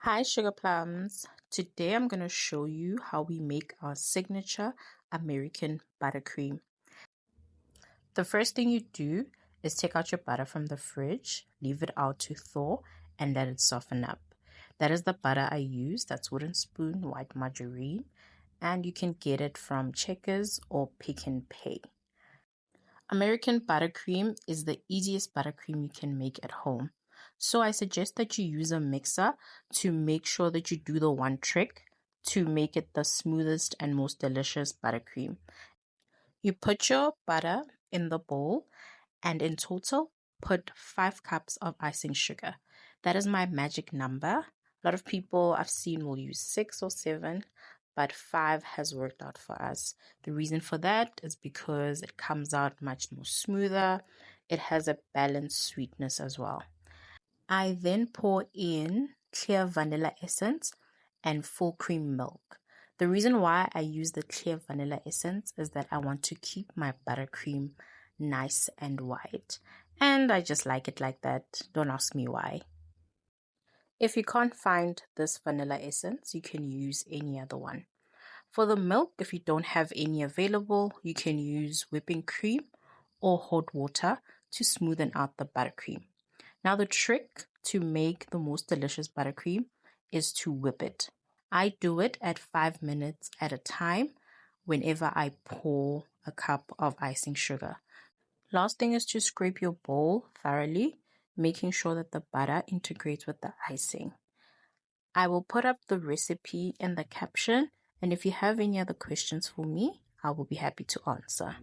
Hi Sugar Plums. Today I'm going to show you how we make our signature American buttercream. The first thing you do is take out your butter from the fridge, leave it out to thaw, and let it soften up. That is the butter I use. That's wooden spoon white margarine, and you can get it from Checkers or Pick and Pay. American buttercream is the easiest buttercream you can make at home. So I suggest that you use a mixer to make sure that you do the one trick to make it the smoothest and most delicious buttercream. You put your butter in the bowl and in total put 5 cups of icing sugar. That is my magic number. A lot of people I've seen will use 6 or 7, but 5 has worked out for us. The reason for that is because it comes out much more smoother. It has a balanced sweetness as well. I then pour in clear vanilla essence and full cream milk. The reason why I use the clear vanilla essence is that I want to keep my buttercream nice and white. And I just like it like that. Don't ask me why. If you can't find this vanilla essence, you can use any other one. For the milk, if you don't have any available, you can use whipping cream or hot water to smoothen out the buttercream. Now the trick to make the most delicious buttercream is to whip it. I do it at 5 minutes at a time whenever I pour a cup of icing sugar. Last thing is to scrape your bowl thoroughly, making sure that the butter integrates with the icing. I will put up the recipe in the caption, and if you have any other questions for me, I will be happy to answer.